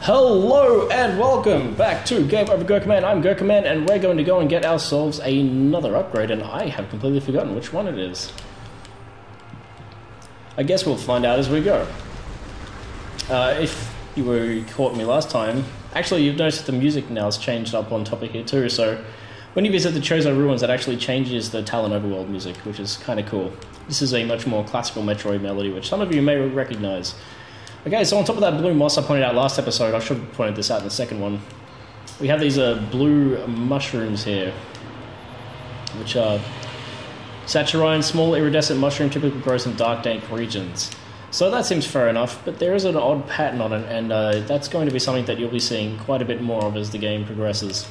Hello and welcome back to Game Over Gerkinman. I'm Gerkinman and we're going to go and get ourselves another upgrade, and I have completely forgotten which one it is. I guess we'll find out as we go. If you caught me last time, actually you've noticed that the music now has changed up on top of here too, so when you visit the Chozo ruins it actually changes the Talon Overworld music, which is kind of cool. This is a much more classical Metroid melody, which some of you may recognize. Okay, so on top of that blue moss I pointed out last episode, I should have pointed this out in the second one, we have these blue mushrooms here, which are Saturine, small iridescent mushroom, typically grows in dark, dank regions. So that seems fair enough, but there is an odd pattern on it, and that's going to be something that you'll be seeing quite a bit more of as the game progresses.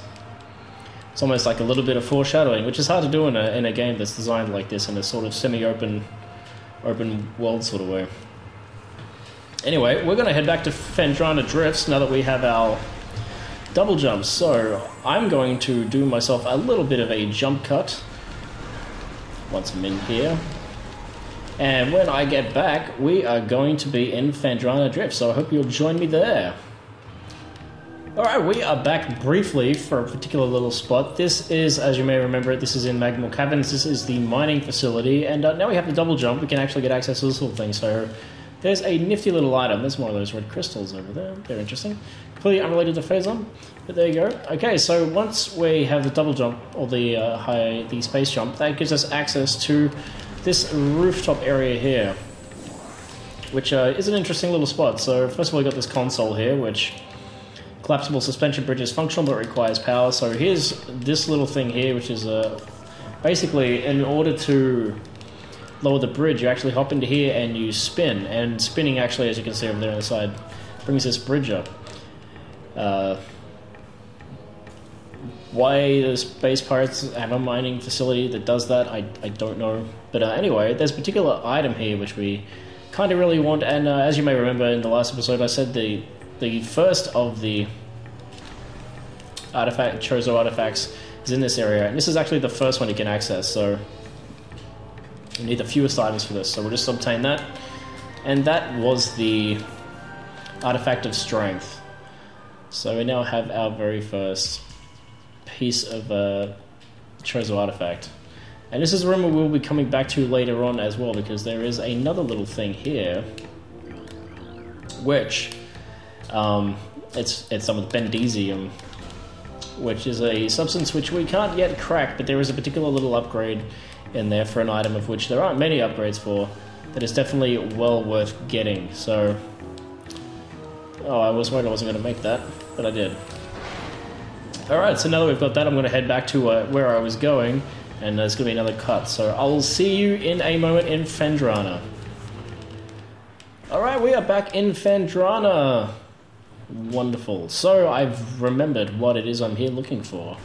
It's almost like a little bit of foreshadowing, which is hard to do in a game that's designed like this, in a sort of semi-open world sort of way. Anyway, we're going to head back to Phendrana Drifts now that we have our double jumps. So I'm going to do myself a little bit of a jump cut once I'm in here. And when I get back, we are going to be in Phendrana Drifts, so I hope you'll join me there. Alright, we are back briefly for a particular little spot. This is, as you may remember, this is in Magmal Caverns. This is the mining facility, and now we have the double jump. We can actually get access to this little thing, so there's a nifty little item. There's one of those red crystals over there. They're interesting. Completely unrelated to Phazon, but there you go. Okay, so once we have the double jump, or the space jump, that gives us access to this rooftop area here, which is an interesting little spot. So first of all, we got this console here, which collapsible suspension bridge is functional but requires power. So here's this little thing here, which is basically in order to lower the bridge, you actually hop into here and you spin, and spinning actually, as you can see over there on the side, brings this bridge up. Why the Space Pirates have a mining facility that does that, I don't know. But anyway, there's a particular item here which we kind of really want, and as you may remember in the last episode, I said the first of the Chozo artifacts is in this area, and this is actually the first one you can access, so you need the fewest items for this, so we'll just obtain that. And that was the Artifact of Strength. So we now have our very first piece of Chozo artifact. And this is a room we will be coming back to later on as well, because there is another little thing here, which it's some of the Bendesium, which is a substance which we can't yet crack, but there is a particular little upgrade in there for an item of which there aren't many upgrades for, that is definitely well worth getting. So, oh, I was worried I wasn't going to make that, but I did. Alright, so now that we've got that, I'm going to head back to where I was going, and there's going to be another cut, so I'll see you in a moment in Phendrana. Alright, we are back in Phendrana. Wonderful. So I've remembered what it is I'm here looking for.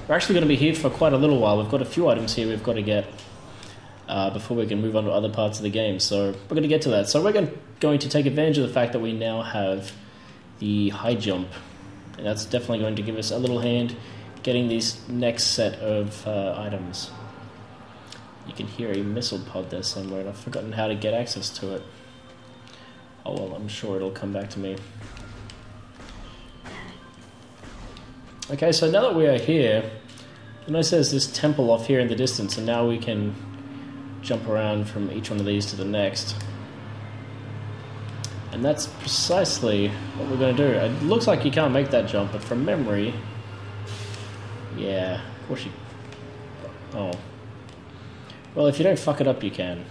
We're actually going to be here for quite a little while. We've got a few items here we've got to get before we can move on to other parts of the game. So we're going to get to that. So we're going to take advantage of the fact that we now have the high jump. And that's definitely going to give us a little hand getting these next set of items. You can hear a missile pod there somewhere, and I've forgotten how to get access to it. Oh well, I'm sure it'll come back to me. Okay, so now that we are here, you notice there's this temple off here in the distance, and now we can jump around from each one of these to the next. And that's precisely what we're going to do. It looks like you can't make that jump, but from memory, yeah, of course you... Oh. Well, if you don't fuck it up, you can.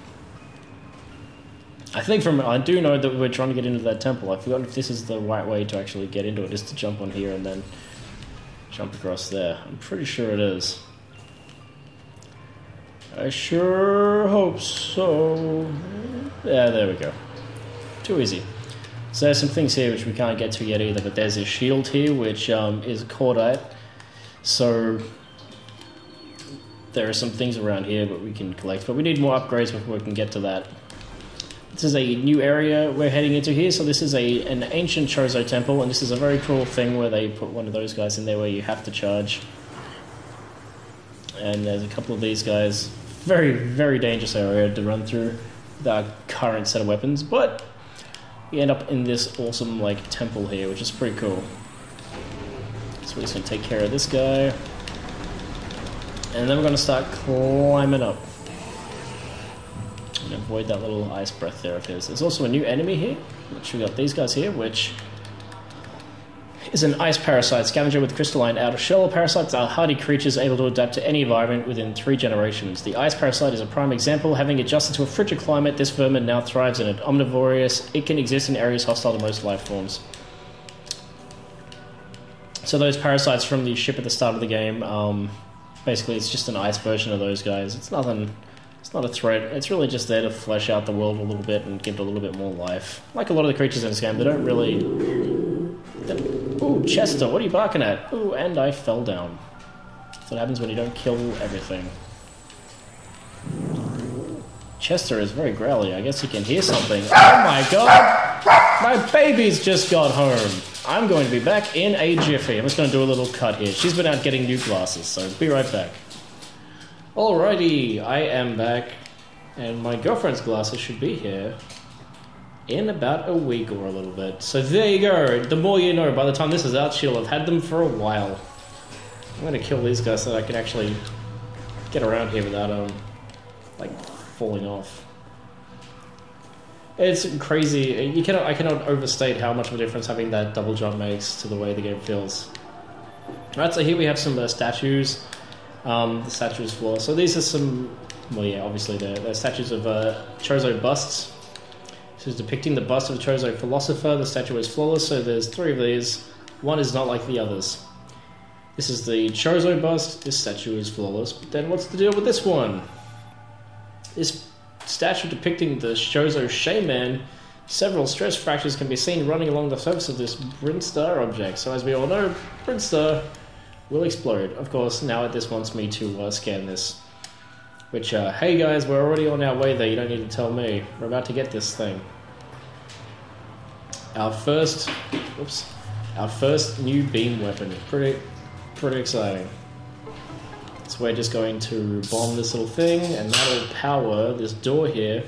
I do know that we're trying to get into that temple. I've forgotten if this is the right way to actually get into it, is to jump on here and then jump across there. I'm pretty sure it is. I sure hope so. Yeah, there we go. Too easy. So there's some things here which we can't get to yet either, but there's a shield here which is cordite. So there are some things around here that we can collect, but we need more upgrades before we can get to that. This is a new area we're heading into here. So this is an ancient Chozo temple, and this is a very cool thing where they put one of those guys in there where you have to charge. And there's a couple of these guys. Very, very dangerous area to run through the current set of weapons, but you end up in this awesome like temple here, which is pretty cool. So we're just going to take care of this guy. And then we're going to start climbing up. And avoid that little ice breath there of his. There's also a new enemy here, which we got these guys here, which is an ice parasite scavenger with crystalline outer shell. Parasites are hardy creatures able to adapt to any environment within 3 generations. The ice parasite is a prime example. Having adjusted to a frigid climate, this vermin now thrives in it. Omnivorous, it can exist in areas hostile to most life forms. So those parasites from the ship at the start of the game, basically it's just an ice version of those guys. It's nothing, it's not a threat. It's really just there to flesh out the world a little bit and give it a little bit more life. Like a lot of the creatures in this game, they don't really... Ooh, Chester, what are you barking at? Ooh, and I fell down. That's what happens when you don't kill everything. Chester is very growly. I guess he can hear something. Oh my god! My baby's just got home. I'm going to be back in a jiffy. I'm just going to do a little cut here. She's been out getting new glasses, so be right back. Alrighty, I am back. And my girlfriend's glasses should be here in about a week or a little bit. So there you go. The more you know. By the time this is out, she'll have had them for a while. I'm going to kill these guys so that I can actually get around here without, like, falling off. It's crazy. I cannot overstate how much of a difference having that double jump makes to the way the game feels. Alright, so here we have some statues. The statues floor. So these are some, well, yeah, obviously they're statues of Chozo busts. This is depicting the bust of a Chozo philosopher. The statue is flawless, so there's 3 of these. One is not like the others. This is the Chozo bust. This statue is flawless. But then what's the deal with this one? This statue depicting the Chozo Shaman, several stress fractures can be seen running along the surface of this Brinstar object. So as we all know, Brinstar will explode. Of course, now this wants me to scan this. Which, hey guys, we're already on our way there, you don't need to tell me. We're about to get this thing. Our first new beam weapon. Pretty exciting. So we're just going to bomb this little thing, and that'll power this door here.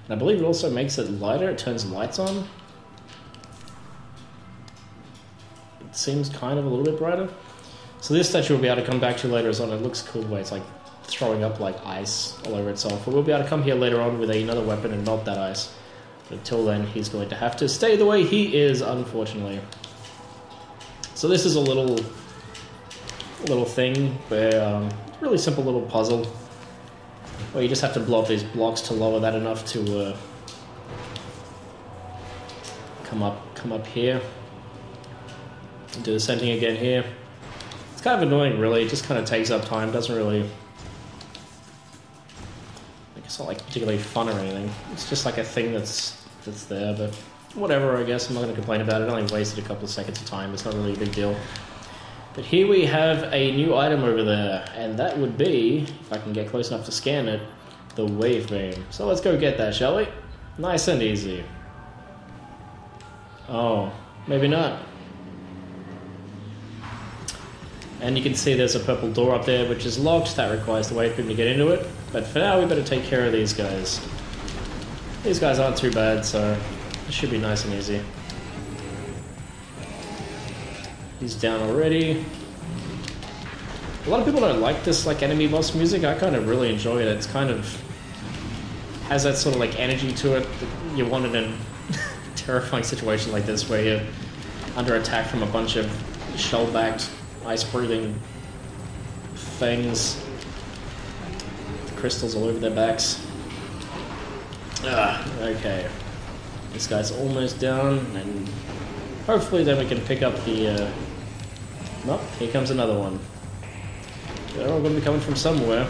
And I believe it also makes it lighter, it turns lights on. It seems kind of a little bit brighter. So this statue will be able to come back to later on. It looks cool the way it's like throwing up like ice all over itself. But we'll be able to come here later on with another weapon and melt that ice. But until then, he's going to have to stay the way he is, unfortunately. So this is a little thing where really simple little puzzle where you just have to blow up these blocks to lower that enough to come up here. Do the same thing again here. It's kind of annoying, really. It just kind of takes up time. Doesn't really... Like, it's not like particularly fun or anything. It's just like a thing that's there, but whatever, I guess. I'm not going to complain about it. It only wasted a couple of seconds of time. It's not really a big deal. But here we have a new item over there, and that would be, if I can get close enough to scan it, the wave beam. So let's go get that, shall we? Nice and easy. Oh, maybe not. And you can see there's a purple door up there which is locked. That requires the wave beam to get into it. But for now we better take care of these guys. These guys aren't too bad, so it should be nice and easy. He's down already. A lot of people don't like this like enemy boss music. I kind of really enjoy it. It's kind of has that sort of like energy to it that you want in a terrifying situation like this where you're under attack from a bunch of shell-backed, ice-breathing things. The crystals all over their backs. Okay. This guy's almost down, and hopefully then we can pick up the... Nope, here comes another one. They're all going to be coming from somewhere.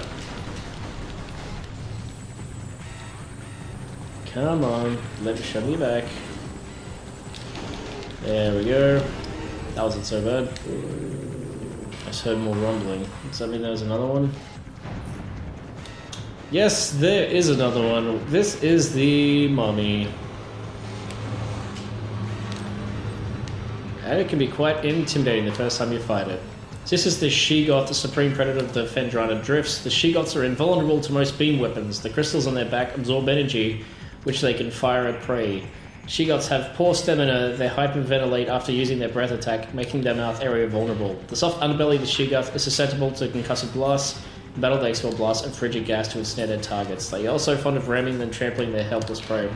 Come on, let me show me back. There we go. That wasn't so bad. I just heard more rumbling. Does that mean there's another one? Yes, there is another one. This is the mummy. And it can be quite intimidating the first time you fight it. So this is the Sheegoth, the supreme predator of the Phendrana Drifts. The Sheegoths are invulnerable to most beam weapons. The crystals on their back absorb energy, which they can fire at prey. Sheegoths have poor stamina. They hyperventilate after using their breath attack, making their mouth area vulnerable. The soft underbelly of the Sheegoth is susceptible to concussive blasts. In battle, they expel blasts and frigid gas to ensnare their targets. They are also fond of ramming and trampling their helpless prey.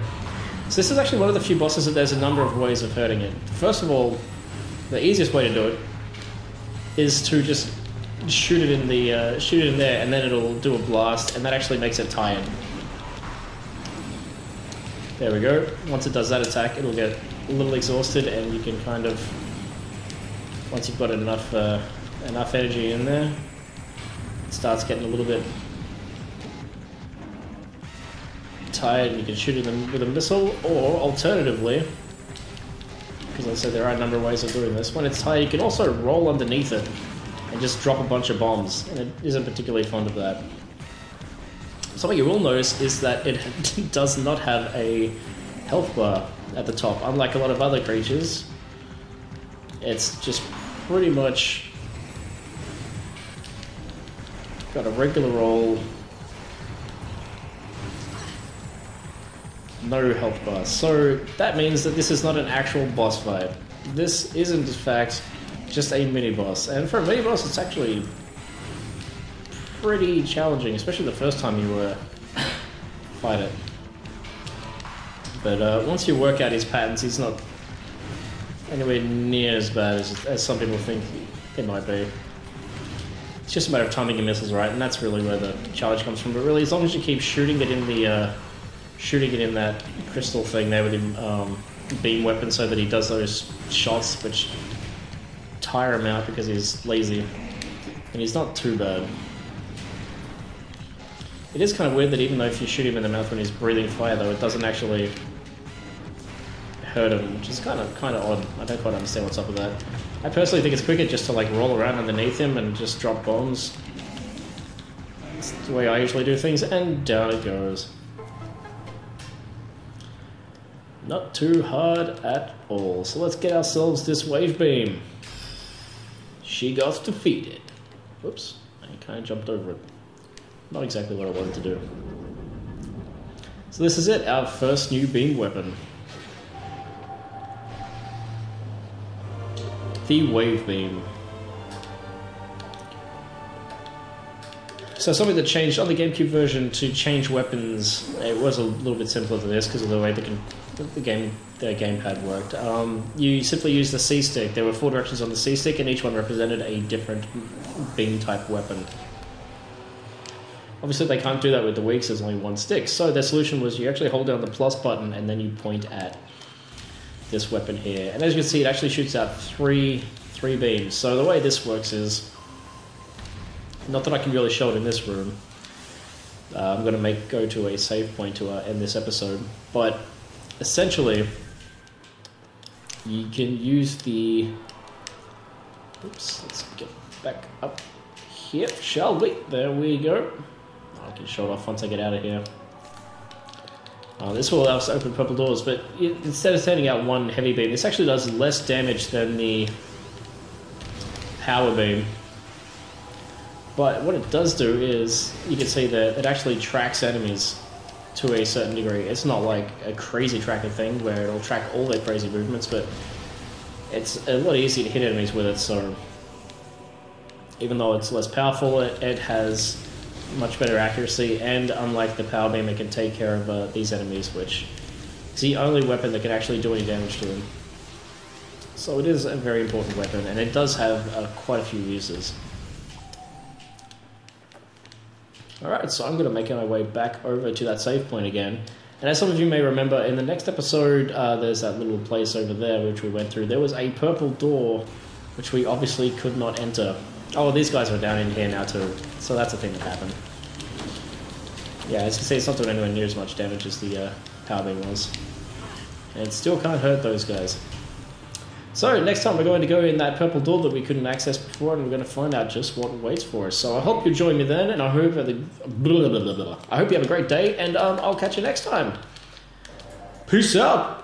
So this is actually one of the few bosses that there's a number of ways of hurting it. First of all, the easiest way to do it is to just shoot it in there, and then it'll do a blast, and that actually makes it tired. There we go. Once it does that attack, it'll get a little exhausted, and you can kind of, once you've got enough energy in there, it starts getting a little bit tired, and you can shoot it with a missile, or alternatively, because I said there are a number of ways of doing this, when it's tired, you can also roll underneath it and just drop a bunch of bombs, and it isn't particularly fond of that. Something you will notice is that it does not have a health bar at the top. Unlike a lot of other creatures, it's just pretty much got a regular roll, no health bar. So that means that this is not an actual boss fight. This is in fact just a mini-boss, and for a mini-boss it's actually pretty challenging, especially the first time you fight it. But once you work out his patterns, he's not anywhere near as bad as some people think it might be. It's just a matter of timing your missiles right, and that's really where the challenge comes from. But really, as long as you keep shooting it in that crystal thing there with him, beam weapon, so that he does those shots which tire him out because he's lazy, and he's not too bad. It is kind of weird that even though if you shoot him in the mouth when he's breathing fire, though, it doesn't actually hurt him, which is kind of odd. I don't quite understand what's up with that. I personally think it's quicker just to like roll around underneath him and just drop bombs. That's the way I usually do things, and down it goes. Not too hard at all. So let's get ourselves this wave beam. Sheegoth defeated. Whoops, I kind of jumped over it. Not exactly what I wanted to do. So this is it, our first new beam weapon. The wave beam. So something that changed on the GameCube version to change weapons, it was a little bit simpler than this because of the way the gamepad worked. You simply used the C-stick. There were 4 directions on the C-stick, and each one represented a different beam type weapon. Obviously they can't do that with the Wii because there's only one stick, so their solution was you actually hold down the plus button and then you point at this weapon here. And as you can see, it actually shoots out three beams. So the way this works is, not that I can really show it in this room, I'm going to go to a save point to end this episode, but essentially you can use the... Oops, let's get back up here, shall we? There we go. I can show it off once I get out of here. This will allow us to open purple doors, but instead of sending out one heavy beam, this actually does less damage than the power beam. But what it does do is, you can see that it actually tracks enemies to a certain degree. It's not like a crazy tracking thing where it'll track all their crazy movements, but it's a lot easier to hit enemies with it, so even though it's less powerful, it has much better accuracy, and unlike the power beam, it can take care of these enemies, which is the only weapon that can actually do any damage to them. So it is a very important weapon, and it does have quite a few uses. Alright, so I'm going to make my way back over to that save point again. And as some of you may remember, in the next episode, there's that little place over there which we went through. There was a purple door which we obviously could not enter. Oh, these guys are down in here now too, so that's a thing that happened. Yeah, as you can see, it's not doing anywhere near as much damage as the power beam was. And it still can't hurt those guys. So, next time we're going to go in that purple door that we couldn't access before, and we're going to find out just what waits for us. So I hope you join me then, and I hope you have a great day, and I'll catch you next time. Peace out!